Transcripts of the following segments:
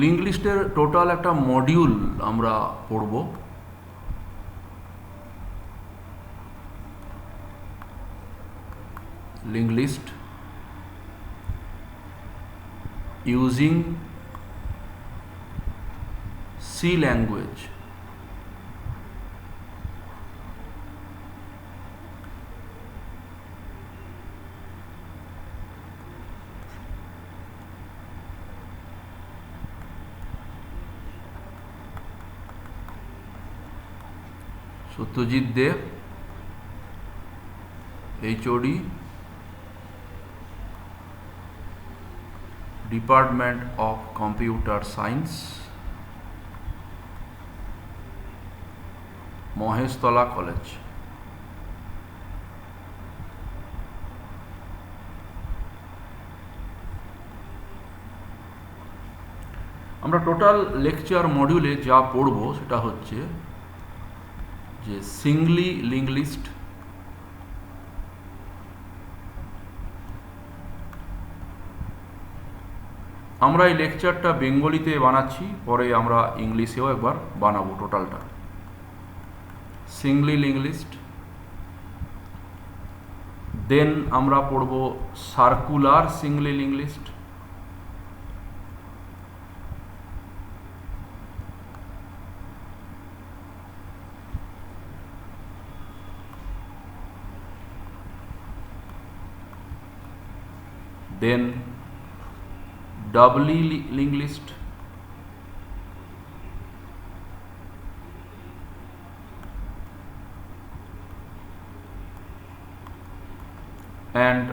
Link লিস্টের total একটা module আমরা পড়ব। Link list using C language. Satyajit Deb, HOD, department of computer science, Maheshtala college. আমরা টোটাল লেকচার মডিউলে যা পড়ব সেটা হচ্ছে যে সিঙ্গলি লিঙ্ক লিস্ট, আমরা এই লেকচারটা বেঙ্গলিতে বানাচ্ছি, পরে আমরা ইংলিশেও একবার বানাবো টোটালটা। সিঙ্গলি লিঙ্ক লিস্ট, দেন আমরা পড়ব circular singly link list, then doubly linked list, and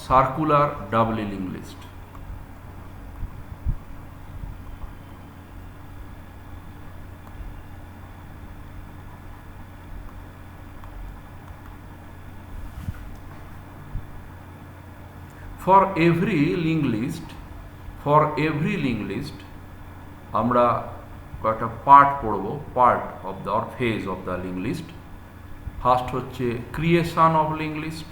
circular doubly linked list. For every linked list আমরা কয়েকটা পার্ট পড়ব, part of the or phase of the link list. First হচ্ছে creation of link list,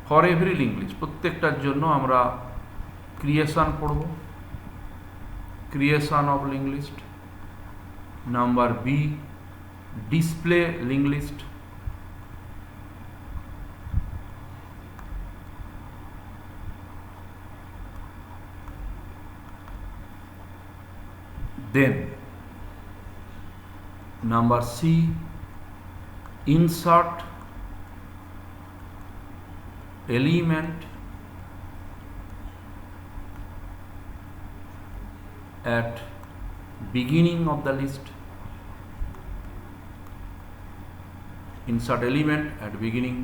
for every link list প্রত্যেকটার জন্য আমরা creation পড়ব, creation of link list. Number B, display link list. Then number C, insert element at beginning of the list, insert element at beginning,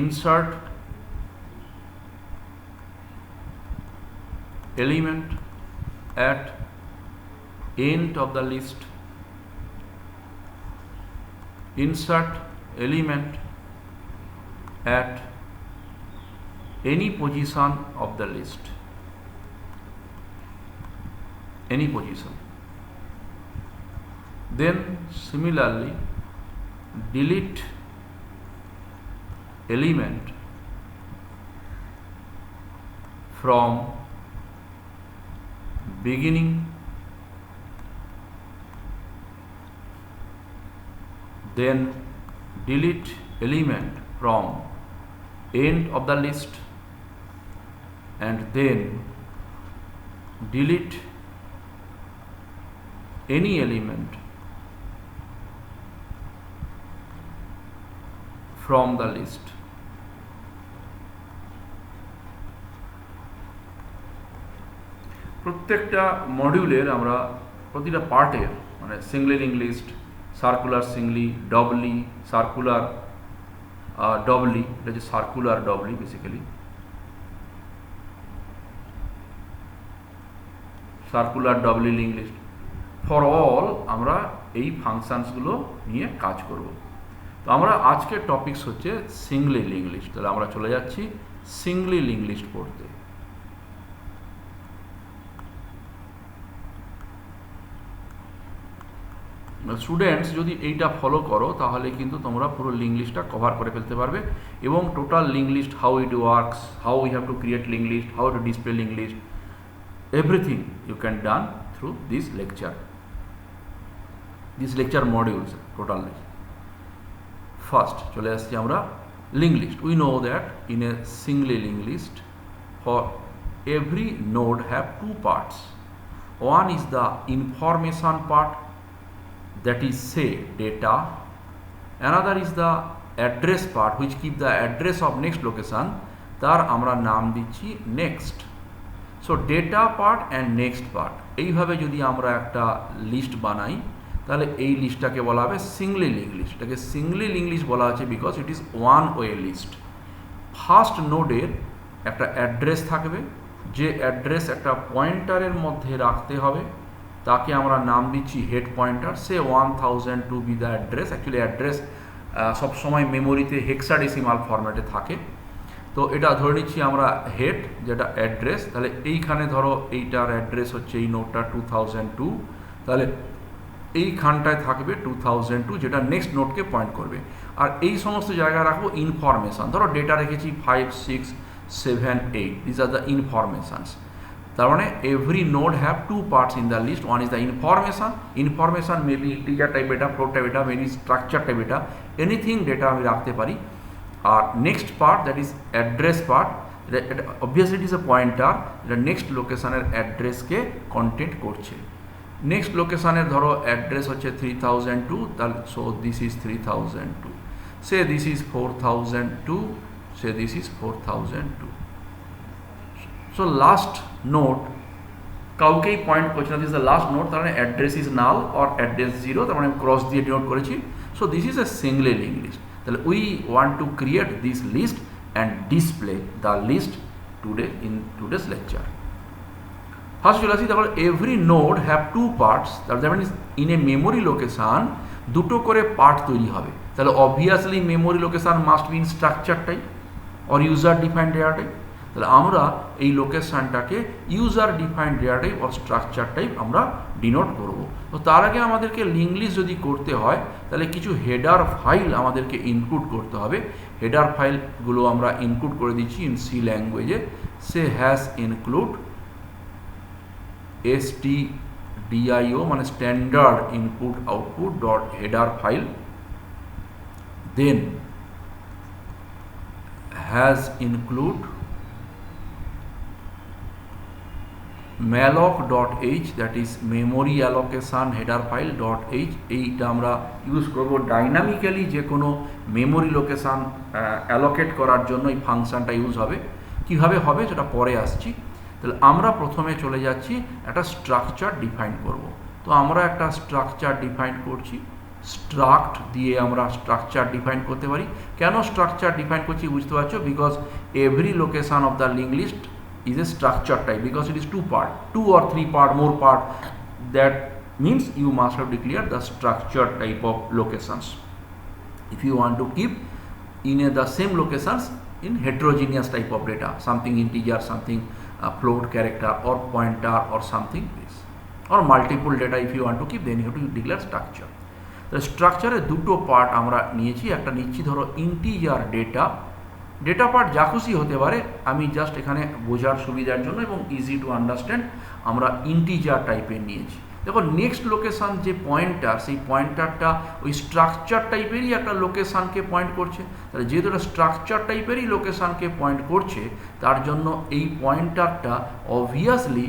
insert element at end of the list, insert element at any position of the list, any position. Then similarly delete element from beginning, then delete element from end of the list, and then delete any element from the list. প্রত্যেকটা মডিউলের আমরা প্রতিটা পার্টের মানে singly link list, circular singly, doubly, circular doubly, এটা হচ্ছে circular doubly basically, circular doubly link list for all, আমরা এই ফাংশনসগুলো নিয়ে কাজ করব। তো আমরা আজকের টপিকস হচ্ছে সিঙ্গলি লিঙ্ক লিস্ট। তাহলে আমরা চলে যাচ্ছি সিঙ্গলি লিঙ্ক লিস্ট পড়তে। স্টুডেন্টস যদি এইটা ফলো করো তাহলে কিন্তু তোমরা পুরো লিঙ্ক লিস্টটা কভার করে ফেলতে পারবে এবং total link list, how it works, how we have to create link list, how to display link list, everything you can done through this lecture, this lecture modules total. First চলে আসছি আমরা link list. We know that in a singly link list for every node have two parts. One is the information part, that is say data. Another is the address part, which keep the address of next location, তার আমরা নাম দিচ্ছি next. So data part and next part, এইভাবে যদি আমরা একটা list বানাই তাহলে এই লিস্টটাকে বলা হবে সিঙ্গলি লিঙ্ক লিস্ট। এটাকে সিঙ্গলি লিঙ্ক লিস্ট বলা আছে because it is one way list. First নোডের একটা অ্যাড্রেস থাকবে, যে অ্যাড্রেস একটা পয়েন্টারের মধ্যে রাখতে হবে, তাকে আমরা নাম দিচ্ছি head pointer. Say 1000 to be the address. Actually address সবসময় মেমোরিতে হেক্সাডেসিমাল ফরম্যাটে থাকে, তো এটা ধরে নিচ্ছি আমরা হেড, যেটা অ্যাড্রেস। তাহলে এইখানে ধরো এইটার অ্যাড্রেস হচ্ছে এই নোটটা 2002, তাহলে এইখানটায় থাকবে 2002, যেটা নেক্সট নোটকে পয়েন্ট করবে। আর এই সমস্ত জায়গায় রাখবো ইনফরমেশান। ধরো ডেটা রেখেছি 5, 6, 7, 8, দিস আর দ্য ইনফরমেশানস। তার মানে every node have two parts in the list. One is the information, information maybe integer type data, float type data, maybe structure type data, anything data আমি রাখতে পারি। আর next part, that is address part, obviously it is a pointer, এটা next লোকেশনের অ্যাড্রেসকে content করছে। Next লোকেশনের ধরো অ্যাড্রেস হচ্ছে 3002, তাহলে so this is 3002, say this is 4002, say this is 4002. So last node কাউকেই পয়েন্ট করছে না, দিস দ্য লাস্ট নোড, তার মানে address is null or address 0, তার মানে ক্রস দিয়ে ডিনোট করেছি। So this is a singly link list. তাহলে we want to create this list and display the list today in today's lecture. First চলে আসি, তারপর every node have two parts, that means in a memory location দুটো করে part তৈরি হবে। তাহলে obviously memory location must be in structure type or user defined data type। তাহলে আমরা এই লোকেশনটাকে user defined data type or structure type আমরা ডিনোট করব। তো তার আগে আমাদেরকে লিঙ্ক লিস্ট যদি করতে হয় তাহলে কিছু হেডার ফাইল আমাদেরকে ইনক্লুড করতে হবে। হেডার ফাইলগুলো আমরা ইনক্লুড করে দিচ্ছি ইন সি ল্যাঙ্গুয়েজে। সে হ্যাজ ইনক্লুড stdio মানে standard input output dot header file, then has include malloc.h, that is memory allocation header file .h। এইটা আমরা ইউজ করব ডাইনামিক্যালি, যে কোনো মেমোরি লোকেশান অ্যালোকেট করার জন্য এই ফাংশনটা ইউজ হবে। কিভাবে হবে সেটা পরে আসছি। তাহলে আমরা প্রথমে চলে যাচ্ছি একটা স্ট্রাকচার ডিফাইন করব। তো আমরা একটা স্ট্রাকচার ডিফাইন করছি, স্ট্রাক্ট দিয়ে আমরা স্ট্রাকচার ডিফাইন করতে পারি। কেন স্ট্রাকচার ডিফাইন করছি বুঝতে পারছো? Because every location of the link list is a structure type, because it is two part, 2 or 3 part, more part. That means you must have declared the structure type of locations. If you want to keep in the same locations in heterogeneous type of data, something integer, something float character or pointer or something this, or multiple data if you want to keep, then you have to declare structure. স্ট্রাকচারে দুটো part আমরা নিয়েছি। একটা নিচ্ছি ধরো integer data, data part যা খুশি হতে পারে, আমি জাস্ট এখানে বোঝার সুবিধার জন্য এবং ইজি টু আন্ডারস্ট্যান্ড আমরা ইন্টিজার টাইপের নিয়েছি। দেখো নেক্সট লোকেশান যে পয়েন্টার, সেই পয়েন্টারটা ওই স্ট্রাকচার টাইপেরই একটা লোকেশানকে পয়েন্ট করছে। তাহলে যেহেতু এটা স্ট্রাকচার টাইপেরই লোকেশানকে পয়েন্ট করছে, তার জন্য এই পয়েন্টারটা obviously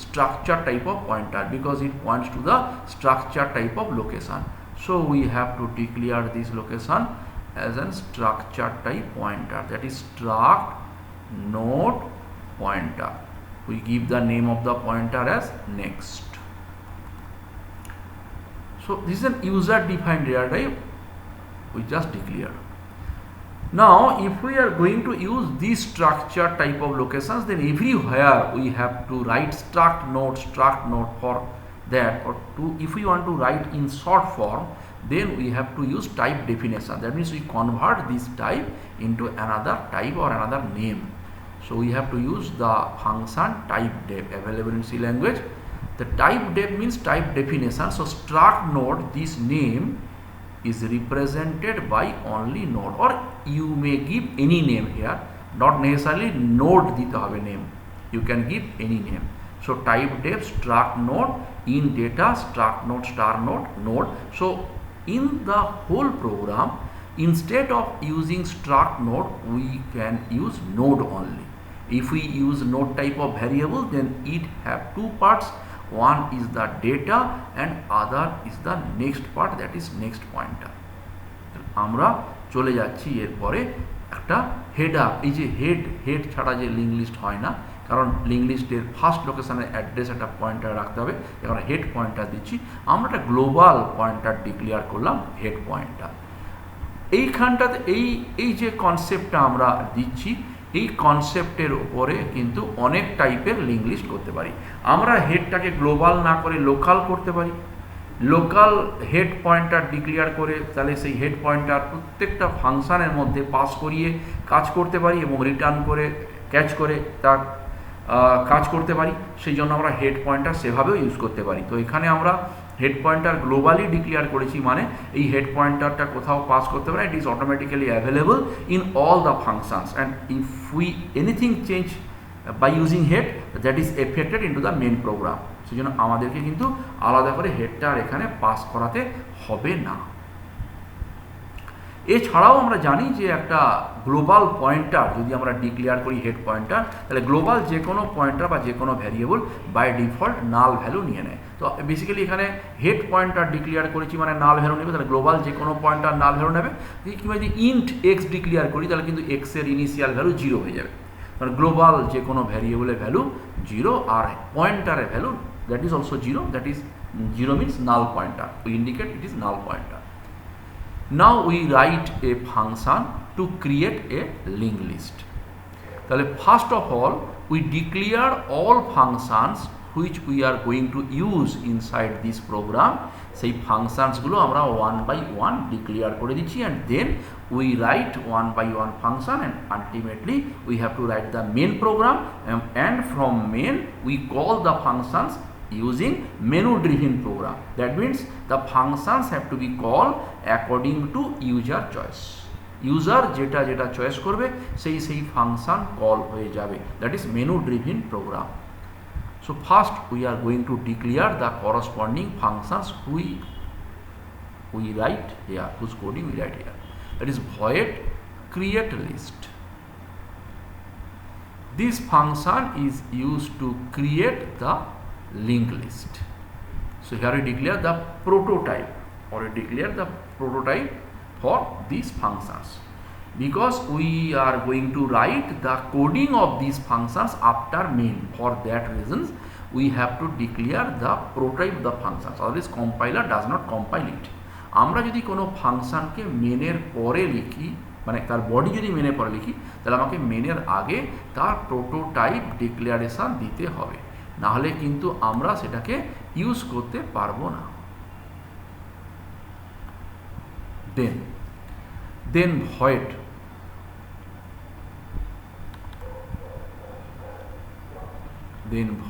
structure type of pointer, because it points to the structure type of location. So we have to declare this location as a structure type pointer, that is struct node pointer. We give the name of the pointer as next. So this is an user defined data type we just declared. Now if we are going to use this structure type of locations, then everywhere we have to write struct node for that, or if we want to write in short form, then we have to use type definition. That means we convert this type into another type or another name. So we have to use the function type def available in C language. The The type def means type definition. So struct node, this name is represented by only node, or you may give any name here, not necessarily node dite hobe name, you can give any name. So type def struct node in data struct node star node. So in the whole program, instead of using struct node, we can use node only. If we use node type of variable, then it have two parts. One is the data and other is the next part, that is next pointer. আমরা চলে যাচ্ছি এরপরে একটা header. এই যে head ছাড়া যে link list হয় না, কারণ লিঙ্ক লিস্টের ফার্স্ট লোকেশনের অ্যাড্রেস একটা পয়েন্টার রাখতে হবে। এখন হেড পয়েন্টার দিচ্ছি, আমরা একটা গ্লোবাল পয়েন্টার ডিক্লেয়ার করলাম হেড পয়েন্টার। এইখানটাতে এই যে কনসেপ্টটা আমরা দিচ্ছি, এই কনসেপ্টের উপরে কিন্তু অনেক টাইপের লিঙ্ক লিস্ট করতে পারি। আমরা হেডটাকে গ্লোবাল না করে লোকাল করতে পারি। লোকাল হেড পয়েন্টার ডিক্লেয়ার করে তাহলে সেই হেড পয়েন্টার প্রত্যেকটা ফাংশানের মধ্যে পাস করিয়ে কাজ করতে পারি এবং রিটার্ন করে ক্যাচ করে তার কাজ করতে পারি। সেই জন্য আমরা হেড পয়েন্টার সেভাবেও ইউজ করতে পারি। তো এখানে আমরা হেড পয়েন্টার গ্লোবালি ডিক্লেয়ার করেছি, মানে এই হেড পয়েন্টারটা কোথাও পাস করতে পারে, it is automatically available in all the functions, and if we anything change by using head, that is affected into the main program. সেই জন্য আমাদেরকে কিন্তু আলাদা করে হেডটা আর এখানে পাস করাতে হবে না। এছাড়াও আমরা জানি যে একটা গ্লোবাল পয়েন্টার যদি আমরা ডিক্লেয়ার করি হেড পয়েন্টার, তাহলে গ্লোবাল যে কোনো পয়েন্টার বা যে কোনো variable by default null value নিয়ে নেয়। তো বেসিক্যালি এখানে হেড পয়েন্টার ডিক্লেয়ার করেছি মানে নাল ভ্যালু নেবে, তাহলে গ্লোবাল যে কোনো পয়েন্টার নাল ভ্যালু নেবে। কিংবা যদি ইন্ট এক্স ডিক্লেয়ার করি, তাহলে কিন্তু এক্সের ইনিশিয়াল ভ্যালু 0 হয়ে যাবে। কারণ গ্লোবাল যে কোনো ভ্যারিয়েবলের ভ্যালু 0 আর পয়েন্টারের value that is also 0, that is 0 means null pointer, we indicate it is null pointer. Now we write a function to create a linked list. তাহলে first of all we declare all functions which we are going to use inside this program. সেই functions গুলো আমরা one by one declare করে দিচ্ছি, and then we write one by one function, and ultimately we have to write the main program, and from main we call the functions using menu driven program. That means the functions have to be called according to user choice. User যেটা choice করবে সেই function call হয়ে যাবে, that is menu driven program. So first we are going to declare the corresponding functions we write here, whose coding we write here. That is void create list. This function is used to create the linked list. So here we declare the prototype, or we declare the prototype for these functions, because we are going to write the coding of these functions after main. For that reasons we have to declare the prototype of the functions, otherwise compiler does not compile it. আমরা যদি কোনো ফাংশনকে মেনের পরে লিখি, মানে তার body যদি মেনের পরে লিখি, তাহলে আমাকে মেনের আগে তার প্রোটোটাইপ ডিক্লারেশন দিতে হবে, না হলে কিন্তু আমরা সেটাকে ইউজ করতে পারবো না। দেন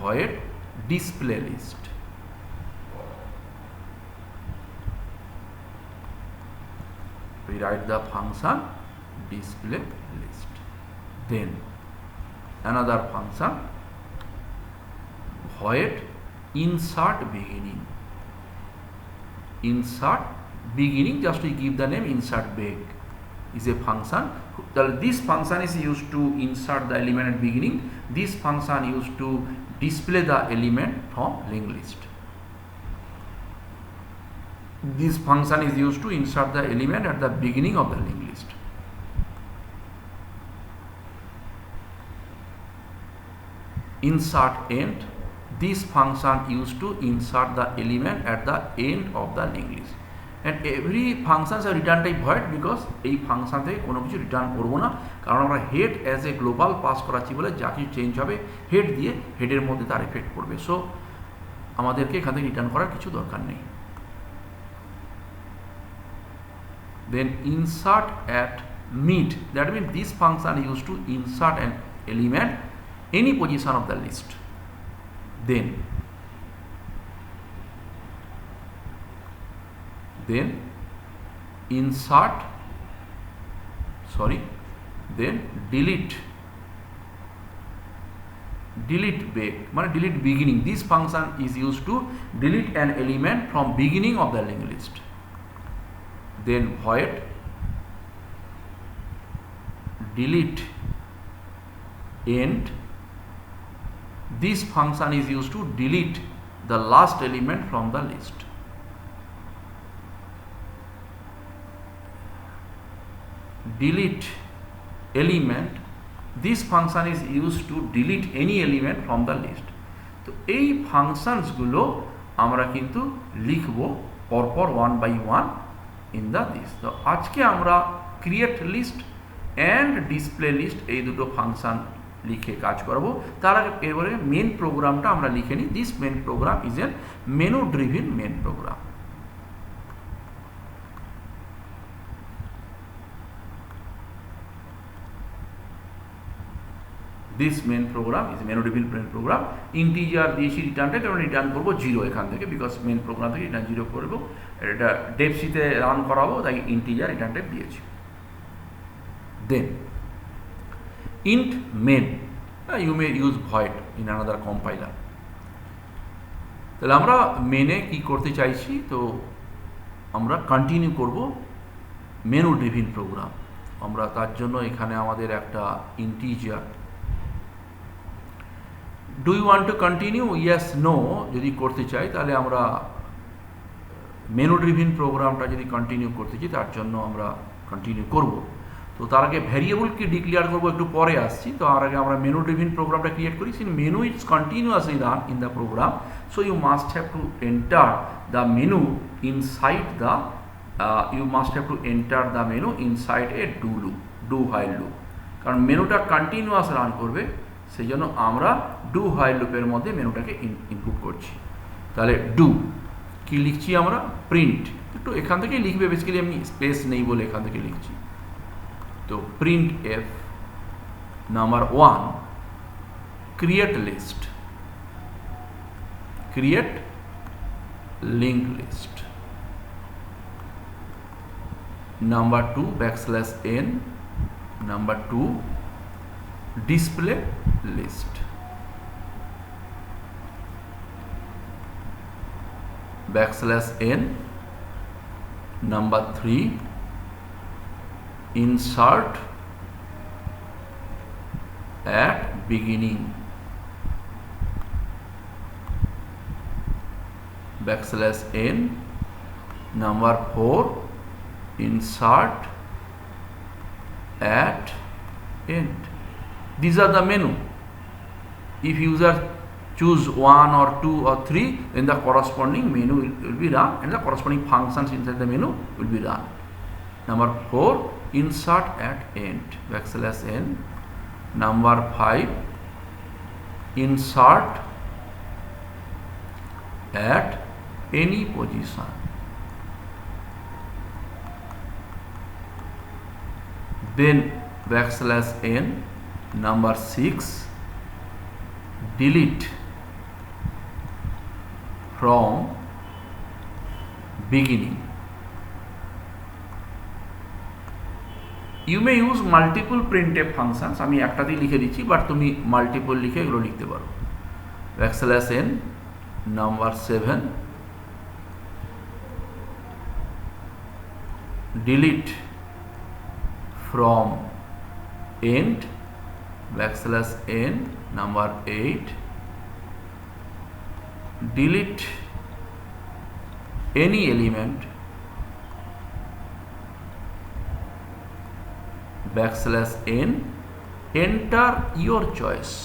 void display list. We write the function display list. Then another function void insert beginning. Insert beginning, just we give the name insert beg, is a function. This function is used to insert the element at beginning. This function used to display the element from linked list. This function is used to insert the element at the beginning of the linked list. Insert end, this function used to insert the element at the end of the linked list. And every function is a return type void, because এই function থেকে কোনো কিছু return করবো না, কারণ আমরা head as a global pass করাচ্ছি বলে যা কিছু চেঞ্জ হবে হেড দিয়ে হেডের মধ্যে তার এফেক্ট পড়বে। সো আমাদেরকে এখান থেকে রিটার্ন করার কিছু দরকার নেই। Then insert at mid, that means this function used to insert an element any position of the list. Then then insert, then delete break মানে delete beginning. This function is used to delete an element from beginning of the linked list. Then void delete end. This function is used to delete the last element from the list. Delete element, this function is used to delete any element from the list. তো এই functions গুলো আমরা কিন্তু লিখব পরপর one by one in the list. তো আজকে আমরা create list and display list এই দুটো ফাংশন লিখে কাজ করব। তার আগে এবারে মেন প্রোগ্রামটা আমরা লিখে নিই। This main program is an menu driven main program. This main program is menu driven main program. Integer দিয়েছি রিটার্নটা, কারণ রিটার্ন করবো 0 এখান থেকে, বিকজ মেন প্রোগ্রাম থেকে রিটার্ন 0 করবো। এটা ডেপসিতে রান করাবো, তাই ইন্টিজার রিটার্ন টাইপ দিয়েছি। দেন int main, you may use void in another compiler. তাহলে আমরা মেনে কি করতে চাইছি, তো আমরা কন্টিনিউ করব মেনু ড্রিভেন প্রোগ্রাম। আমরা তার জন্য এখানে আমাদের একটা integer, do you want to continue, yes no যদি করতে চাই, তাহলে আমরা মেনু ড্রিভেন প্রোগ্রামটা যদি কন্টিনিউ করতে চাই তার জন্য আমরা কন্টিনিউ করব। তো তার আগে ভ্যারিয়েবল কি ডিক্লেয়ার করবো একটু পরে আসছি। তো আর আগে আমরা মেনু ড্রিভেন প্রোগ্রামটা ক্রিয়েট করি। Since menu is continuously run in the program, so you must have to enter the menu inside the you must have to enter the menu inside a do while loop, কারণ মেনুটা continuous run করবে, সেই জন্য আমরা do while লুপের মধ্যে মেনুটাকে input করছি। তাহলে ডু কি লিখছি আমরা, প্রিন্ট, একটু এখান থেকেই লিখবে, বেসিক্যালি আমি স্পেস নেই বলে এখান থেকে লিখছি। তো print f number 1 create list, create link list. Number 2 \n, number 2 display list, \n, number 3 insert at beginning, \n, number 4 insert at end. These are the menu. If user choose 1 or 2 or 3, then the corresponding menu will be run and the corresponding functions inside the menu will be run. Number 4 insert at end, \n, number 5 insert at any position, then \n, number 6 delete from beginning. You may use multiple printf functions, আমি একটাতেই লিখে দিচ্ছি, but তুমি multiple লিখে এগুলো লিখতে পারো। \n, number 7 delete from end, \n, number 8 delete any element, \n, enter your choice.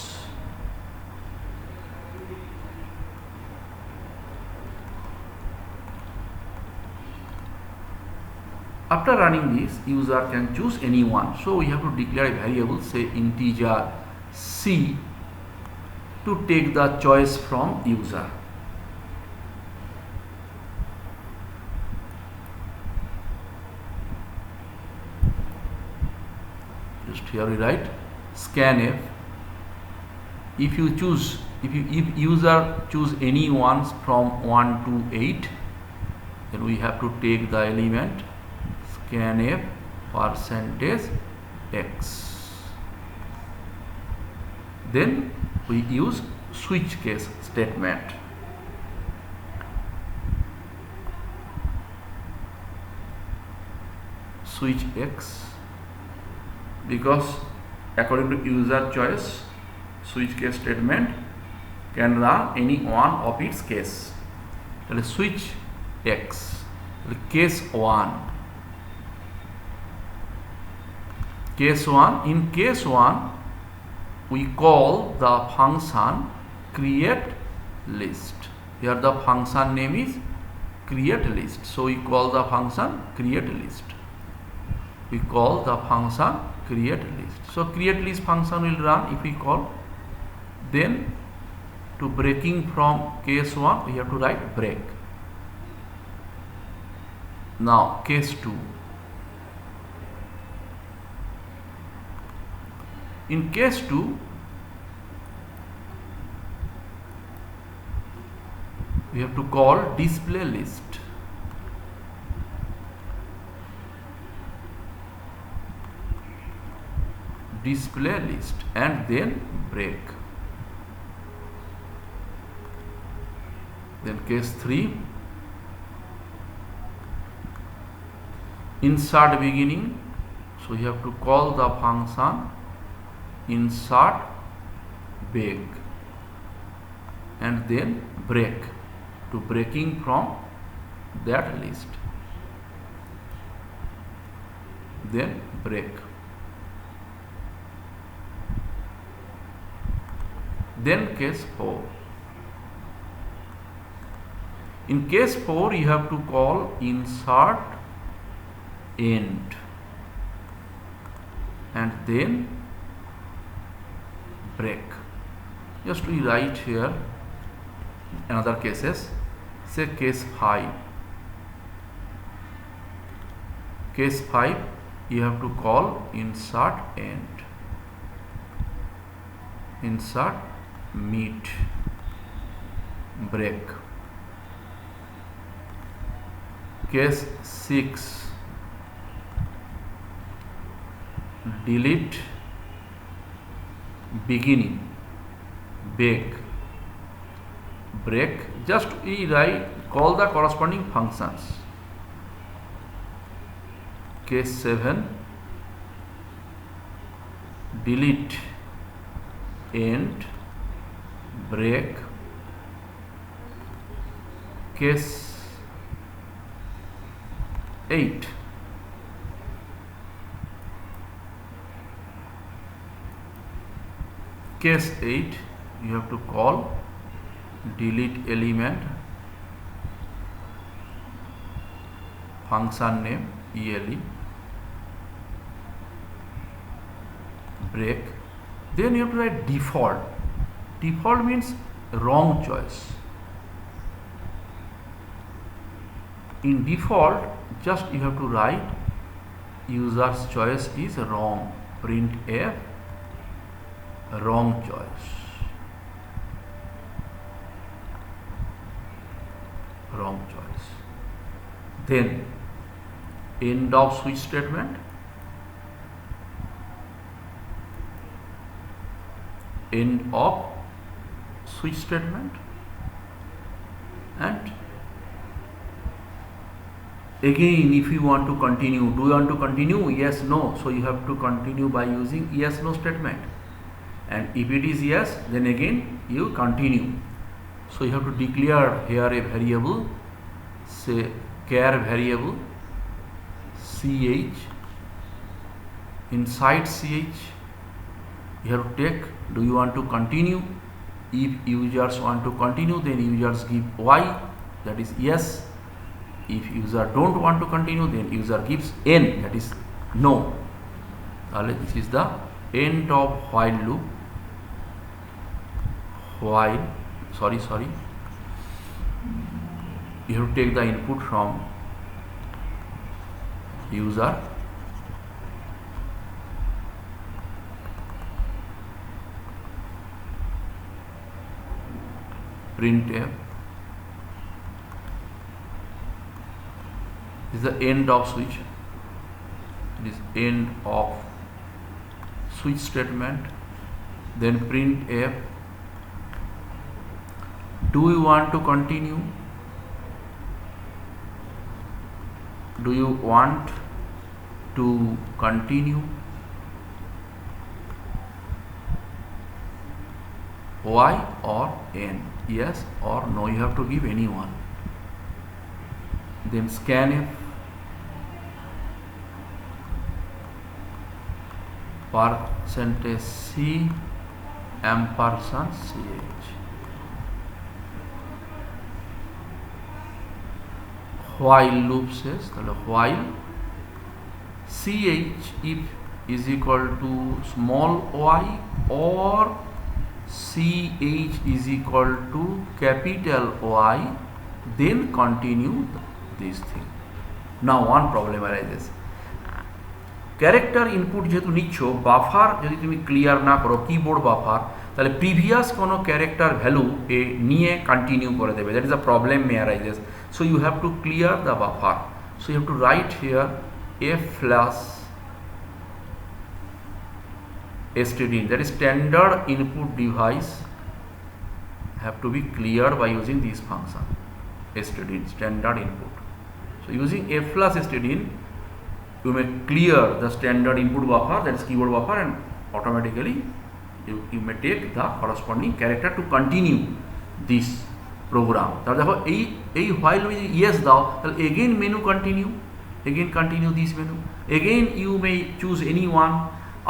After running this, user can choose any one. So we have to declare a variable, say integer c, to take the choice from user. Just here we write scanf. If user choose any ones from 1 to 8, then we have to take the element scanf percentage x. Then we use switch case statement. Switch x, because according to user choice, switch case statement can run any one of its case. Switch x, case 1. Case 1, in case 1 we call the function create list. Here the function name is create list, so we call the function create list. We call the function create list. So create list function will run if we call. Then to breaking from case 1 we have to write break. Now case 2. In case 2 we have to call display list. Display list and then break. Then case 3, insert beginning, so you have to call the function insert beg and then break, to breaking from that list. Then break. Then case 4. In case 4 you have to call insert end and then break. Just we write here another cases. Say case 5. Case 5 you have to call insert end, insert mid, break. Case 6, delete beginning, beg, break. Just we write, call the corresponding functions. Case 7, delete end, break. Case 8, case 8 you have to call delete element, function name ele, break. Then you have to write default. Default means wrong choice. In default, just you have to write user's choice is wrong, print f wrong choice, wrong choice. Then end of switch statement, end of switch statement, and again if you want to continue, do you want to continue? Yes, no. So you have to continue by using yes, no statement, and if it is yes, then again you continue. So you have to declare here a variable, say char variable ch. Inside ch you have to take, do you want to continue? If users want to continue, then users give y, that is yes. If user don't want to continue, then user gives n, that is no. This is the end of while loop. While you have to take the input from user, printf is the end of switch. It is end of switch statement. Then print f. Do you want to continue? Do you want to continue? Y or N, yes or no, you have to give any one. Then scanf, %C %ch. While loop says, while ch if is equal to small y or ch is equal to capital Y, then continue this thing. Now one problem arises. Character input যেহেতু নিচ্ছ, buffer যদি তুমি clear না করো, keyboard buffer, তাহলে previous কোনো character value এ নিয়ে কন্টিনিউ করে দেবে। That is the problem may arises. So you have to clear the buffer. So you have to write here f plus stdin, that is standard input device, have to be cleared by using this function stdin, standard input. So using f plus stdin, you may clear the standard input buffer, that is keyboard buffer, and automatically you may take the corresponding character to continue this program. তাহলে দেখো এই while যদি yes দাও, তাহলে again menu continue, again continue this menu, again you may choose any one,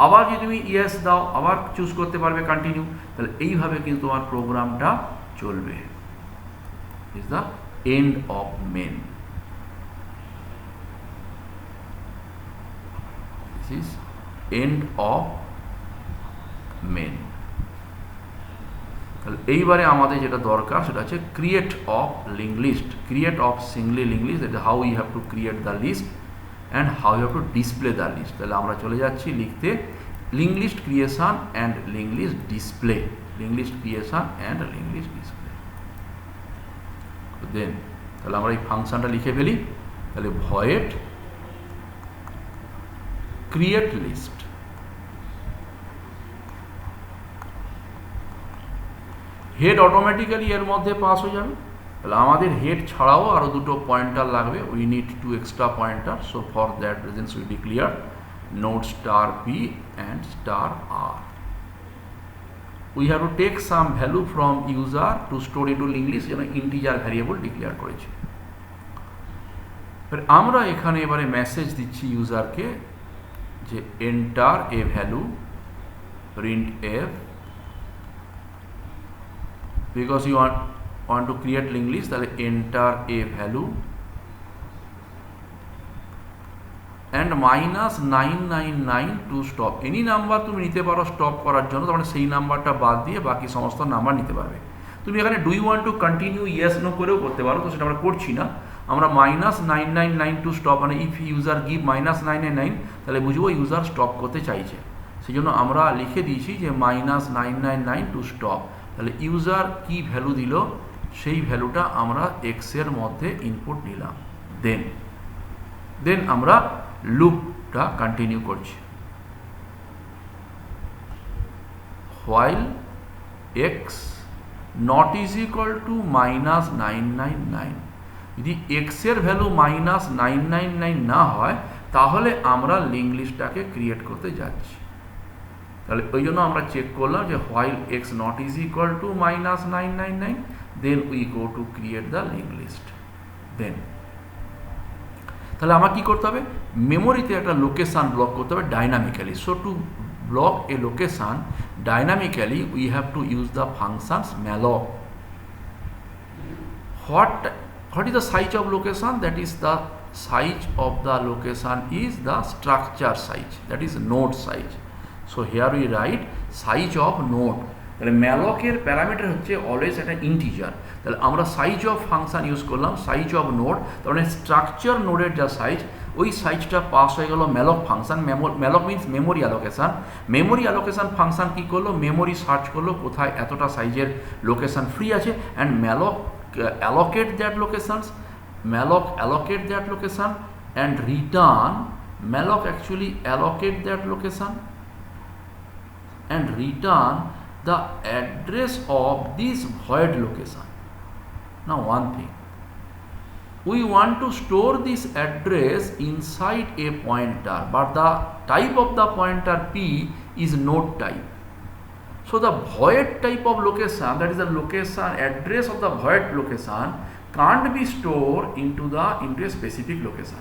আবার যদি তুমি yes দাও আবার চুজ করতে পারবে কন্টিনিউ। তাহলে এইভাবে কিন্তু তোমার প্রোগ্রামটা চলবে। Is the end of main. This is end of main. তাহলে এইবারে আমাদের যেটা দরকার সেটা হচ্ছে create of link list, create of singly link list, that how you have to create the list and how you have to display the list. তাহলে আমরা চলে যাচ্ছি লিখতে link list creation and link list display, link list creation and link list display. Then তাহলে আমরা এই ফাংশনটা লিখে ফেলি। তাহলে void create list, head automatically এর মধ্যে পাস হয়ে যাবে। তাহলে আমাদের হেড ছাড়াও আরও দুটো পয়েন্টার লাগবে, we need 2 extra pointer. So for that reasons we declare node star p and star r. We have to take some value from user to store into link list, যেন integer variable declare করেছি। আমরা এখানে এবারে message দিচ্ছি ইউজারকে যে enter a value print f, because you want to create linked list, তাহলে enter a value and -999 to stop, any number তুমি নিতে পারো স্টপ করার জন্য, তার মানে সেই নাম্বারটা বাদ দিয়ে বাকি সমস্ত নাম্বার নিতে পারবে। তুমি এখানে do you want to continue yes no করেও করতে পারো, তো সেটা আমরা করছি না। আমরা -999 টু স্টপ, মানে ইফ ইউজার গিভ -999, তাহলে বুঝবো ইউজার স্টপ করতে চাইছে, সেই জন্য আমরা লিখে দিয়েছি যে -999 টু স্টপ। তাহলে ইউজার কি ভ্যালু দিল সেই ভ্যালুটা আমরা এক্সের মধ্যে ইনপুট নিলাম। দেন আমরা লুপটা কন্টিনিউ করছি। while x not is equal to -999, যদি x এর ভ্যালু -999 না হয় তাহলে আমরা লিঙ্ক লিস্টটাকে ক্রিয়েট করতে যাচ্ছি। তাহলে ওই জন্য আমরা চেক করলাম যে while x not is equal to -999, then we go to create the linked list. then তাহলে আমার কি করতে হবে, মেমোরিতে একটা লোকেশন ব্লক করতে হবে dynamically. So to block a location dynamically, we have to use the functions malloc. What is the size of location? That is the size of the location is the structure size, that is node size. So here we write size of node. তাহলে ম্যালকের parameter হচ্ছে always একটা integer. তাহলে আমরা size of function use করলাম, size of node, তার মানে structure নোডের যা সাইজ ওই সাইজটা পাস হয়ে গেল malloc function. Malloc means memory allocation. Memory allocation function কী করলো, মেমোরি সার্চ করলো কোথায় এতটা সাইজের লোকেশন ফ্রি আছে, and malloc allocate that locations, malloc allocate that location and return, malloc actually allocate that location and return the address of this void location. Now one thing, we want to store this address inside a pointer, but the type of the pointer p is node type. So the void type of location, that is the location address of the void location, can't be stored into a specific location.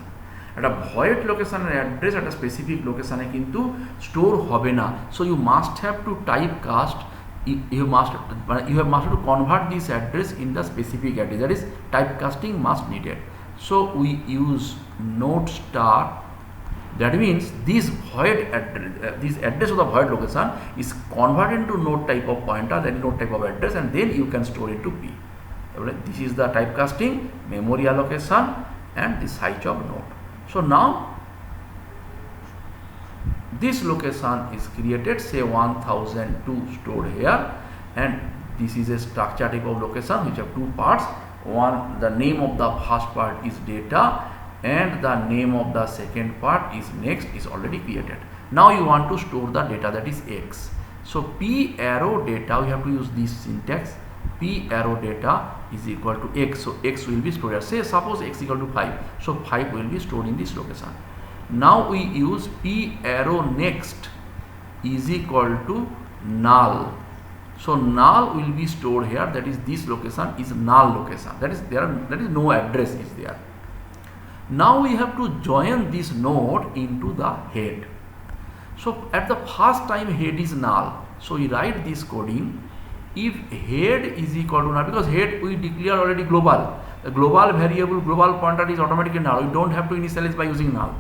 একটা void লোকেশনের address একটা specific লোকেশনে কিন্তু store হবে না। So you must have to type cast, you have to convert this address in the specific address, that is typecasting must needed. So we use node star, that means this void address, this address of the void location is converted into node type of pointer, that is node type of address, and then you can store it to p. This is the typecasting, memory allocation and the size of node. So now this location is created, say 1002 stored here, and this is a structure type of location which have two parts. One, the name of the first part is data and the name of the second part is next, is already created. Now you want to store the data, that is x. So p arrow data, we have to use this syntax, p arrow data is equal to x. So x will be stored here. Say suppose x equal to 5, so 5 will be stored in this location. Now we use p arrow next is equal to null. So null will be stored here, that is this location is null location, that is no address is there. Now we have to join this node into the head. So at the first time head is null, so we write this coding, if head is equal to null, because head we declare already global, the global variable, global pointer is automatically null, we don't have to initialize by using null.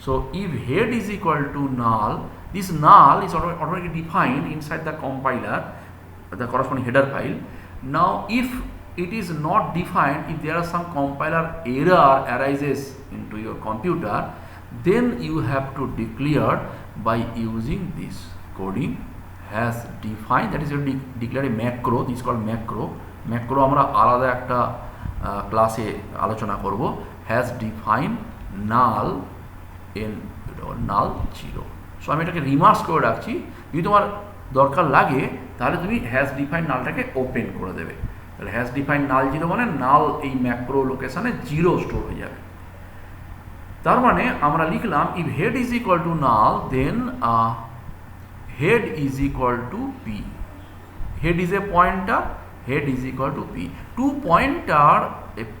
So if head is equal to null, this null is automatically defined inside the compiler, the corresponding header file. Now if it is not defined, if there are some compiler error arises into your computer, then you have to declare by using this coding has defined, that is you declare a macro, this is called macro আমরা আলাদা একটা ক্লাসে আলোচনা করব, has defined null in null 0. So আমি এটাকে রিমার্স করে রাখছি, যদি তোমার দরকার লাগে তাহলে তুমি হ্যাজ ডিফাইন নালটাকে ওপেন করে দেবে, তাহলে হ্যাজ ডিফাইন নাল 0 মানে নাল এই ম্যাক্রো লোকেশনে 0 স্টোর হয়ে যাবে। তার মানে আমরা লিখলাম if head is equal to null, then head is equal to p. Head is a pointer, head is equal to p. To pointer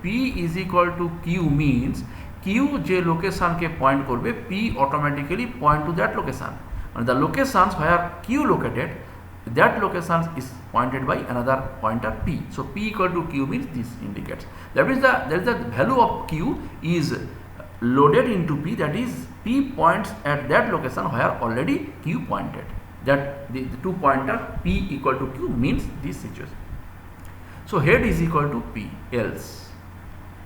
p is equal to q means q যে location কে point করবে, p automatically point to that location, and the locations where q located, that location is pointed by another pointer p. So p equal to q means this indicates that is the value of q is loaded into p, that is p points at that location where already q pointed, that the two pointer p equal to q means this situation. So head is equal to p, else.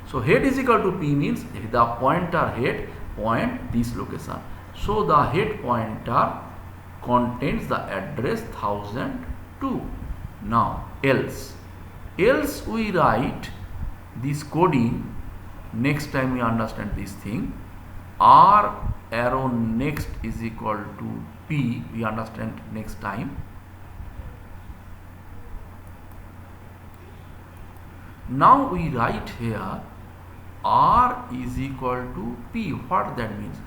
So head is equal to p means the pointer head point this location. So the head pointer contains the address 1002. Now else we write this coding, next time we understand this thing, r arrow next is equal to p, we understand next time. Now we write here r is equal to p. What that means?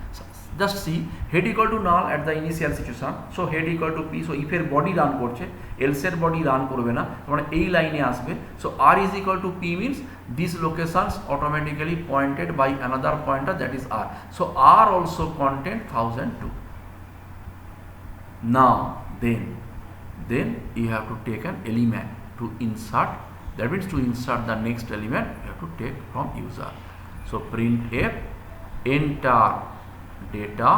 Just see, head equal to null at the initial situation, so head equal to p. So if এর body run করছে, else এর body run করবে না, মানে এই লাইনে আসবে। So r is equal to p means these locations automatically pointed by another pointer, that is r. So r also contain 1002. Now then you have to take an element to insert, that means to insert the next element you have to take from user. So printf enter data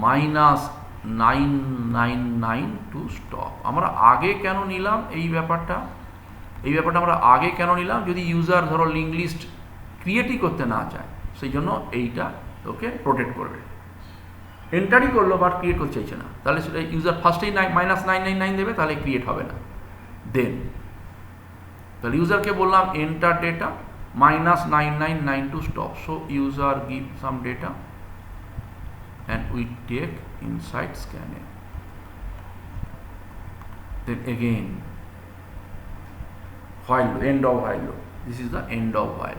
-999 to stop. আমরা আগে কেন নিলাম এই ব্যাপারটা আমরা আগে কেন নিলাম, যদি ইউজার ধরো লিঙ্ক লিস্ট ক্রিয়েটই করতে না চায়, সেই জন্য এইটা ওকে প্রোটেক্ট করবে। এন্টারই করলো বাট ক্রিয়েট করতে চাইছে না, তাহলে সেটা ইউজার ফার্স্টেই -999 দেবে, তাহলে ক্রিয়েট হবে না। দেন তাহলে ইউজারকে বললাম enter data, -9992 stop. So user give some data and we take inside scanner. Then again while loop, end of while loop. This is the end of while.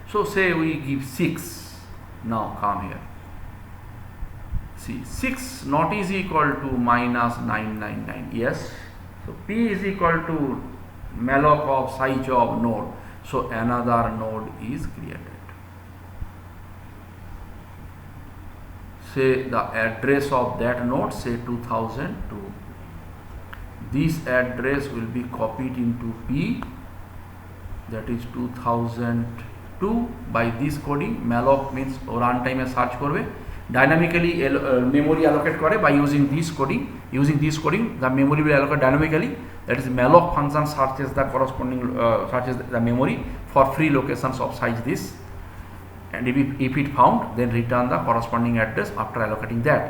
So say we give 6. Now come here. See, 6 not is equal to -999. Yes. So P is equal to malloc of size of node. So another node is created. Say the address of that node, say 2002. This address will be copied into P, that is 2002 by this coding. Malloc means runtime e search korbe, dynamically memory allocate kore by using this coding. Using this coding, the memory will allocate dynamically. That is malloc function searches the corresponding searches the memory for free locations of size this, and if it found, then return the corresponding address after allocating that.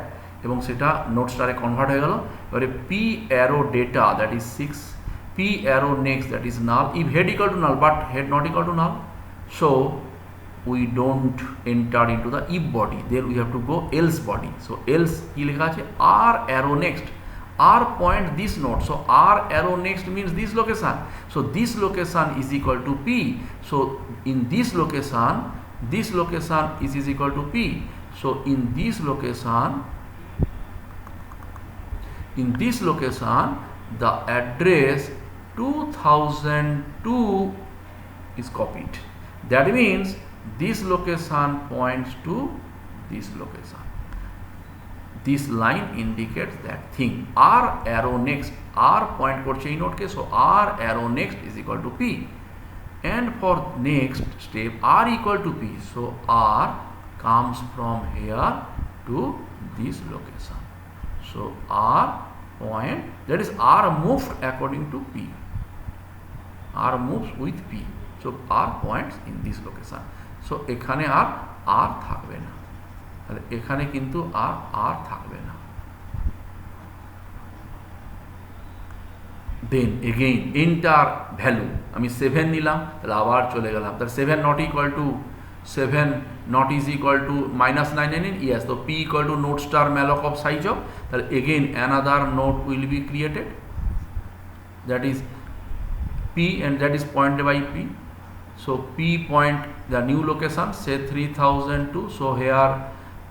এবং সেটা note স্টারে convert হয়ে গেল। এবারে P arrow data that is 6, P arrow next that is null, if head equal to null but head not equal to null, so we don't enter into the if body, then we have to go else body. So else কি লেখা আছে, r arrow next, r point this node, so r arrow next means this location, so this location is equal to p, so in this location is equal to p, so in this location the address 2002 is copied. That means this location points to this location. This line indicates that thing. R arrow next, R point korche ei node ke, so R arrow next is equal to P. And for next step R equal to P, so R comes from here to this location. So R point, that is R moved according to P. R moves with P. So R points in this location. So এখানে আর থাকবে না, তাহলে এখানে কিন্তু আর থাকবে না। Then again enter value, আমি 7 নিলাম, তাহলে আবার চলে গেলাম, তাহলে 7 not equal to 7 not is equal to -999, yes, so P equal to node star malloc of size of, তাহলে again another node will be created, that is P, and that is pointed by P. So P point the new location, say 3002, so here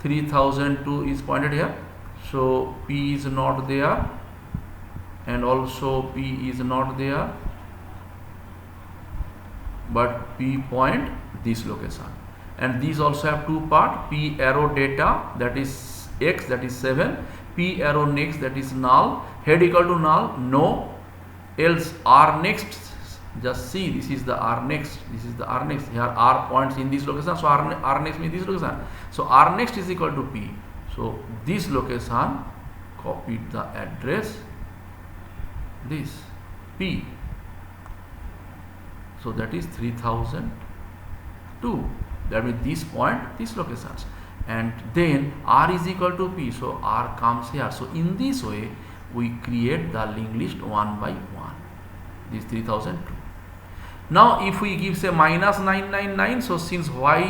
3002 is pointed here, so P is not there and also P is not there, but P point this location. And these also have two parts, P arrow data that is X, that is 7, P arrow next, that is null, head equal to null, no, else R next. Just see, this is the R next, this is the R next, here R points in this location, so R next means this location, so R next is equal to P, so this location copied the address this P, so that is 3002, that means this point, this locations, and then R is equal to P, so R comes here. So in this way we create the linked list one by one, this 3002. Now if we give say -999, so since y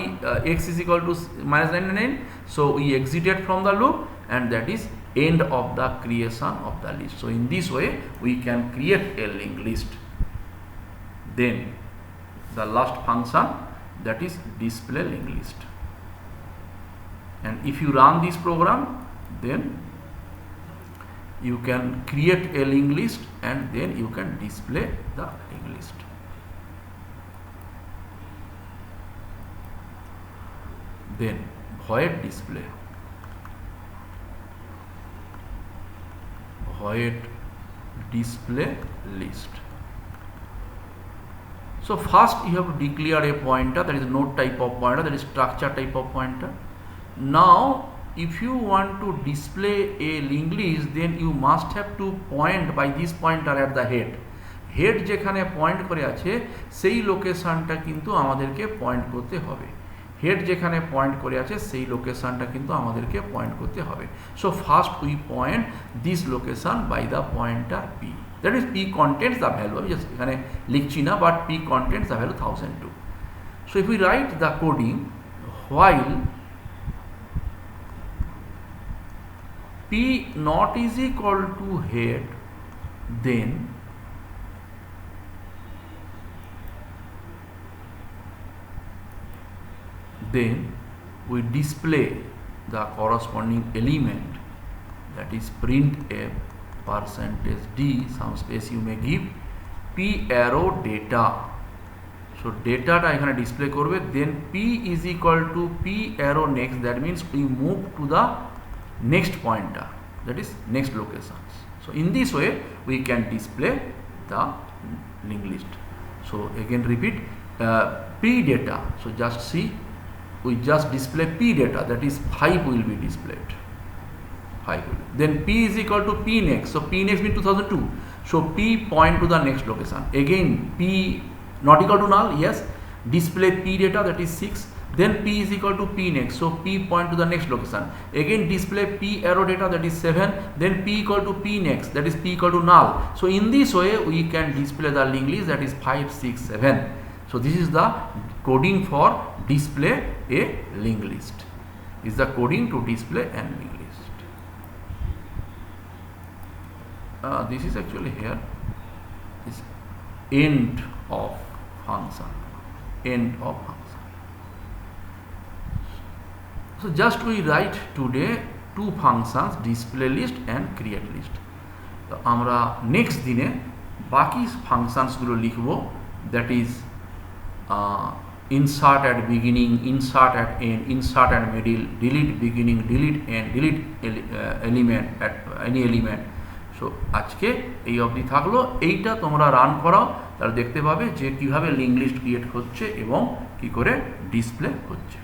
x is equal to -999, so we exited from the loop, and that is end of the creation of the list. So in this way we can create a linked list. Then the last function, that is display linked list, and if you run this program, then you can create a linked list and then you can display the linked list. Then void display, void display list. So first you have to declare a pointer, that is node type of pointer, that is structure type of pointer. Now if you want to display a linked list, then you must have to point by this pointer at the head. Head যেখানে point করে আছে সেই লোকেশনটা কিন্তু আমাদেরকে point করতে হবে, head যেখানে পয়েন্ট করে আছে সেই লোকেশনটা কিন্তু আমাদেরকে পয়েন্ট করতে হবে। So first we point this location by the pointer p. That is p contents the value, আমি জাস্ট এখানে লিখছি না, but p contents the value 1002. So if we write the coding while p not is equal to head, then we display the corresponding element, that is printf %d, some space you may give, p arrow data. So data টা এখানে display করবে, then p is equal to p arrow next, that means we move to the next pointer, that is next locations. So in this way we can display the linked list. So again repeat, p data, so just see, we just display p data, that is 5 will be displayed, 5 will be. Then p is equal to p next, so p next means 2002, so p point to the next location, again p not equal to null, yes, display p data, that is 6, then p is equal to p next, so p point to the next location, again display p arrow data, that is 7, then p equal to p next, that is p equal to null. So in this way we can display the linked list, that is 5 6 7. So this is the coding for display a linked list, is the coding to display an linked list. This is actually here is end of function, end of function. So just we write today two functions, display list and create list. তো আমরা next দিনে বাকি ফাংশনসগুলো লিখব, that is insert at beginning, insert at end, insert at middle, delete beginning, delete end, delete element at any element. So আজকে এই অবধি থাকলো, এইটা তোমরা রান করাও, তাহলে দেখতে পাবে যে কিভাবে লিঙ্ক লিস্ট ক্রিয়েট হচ্ছে এবং কি করে ডিসপ্লে হচ্ছে।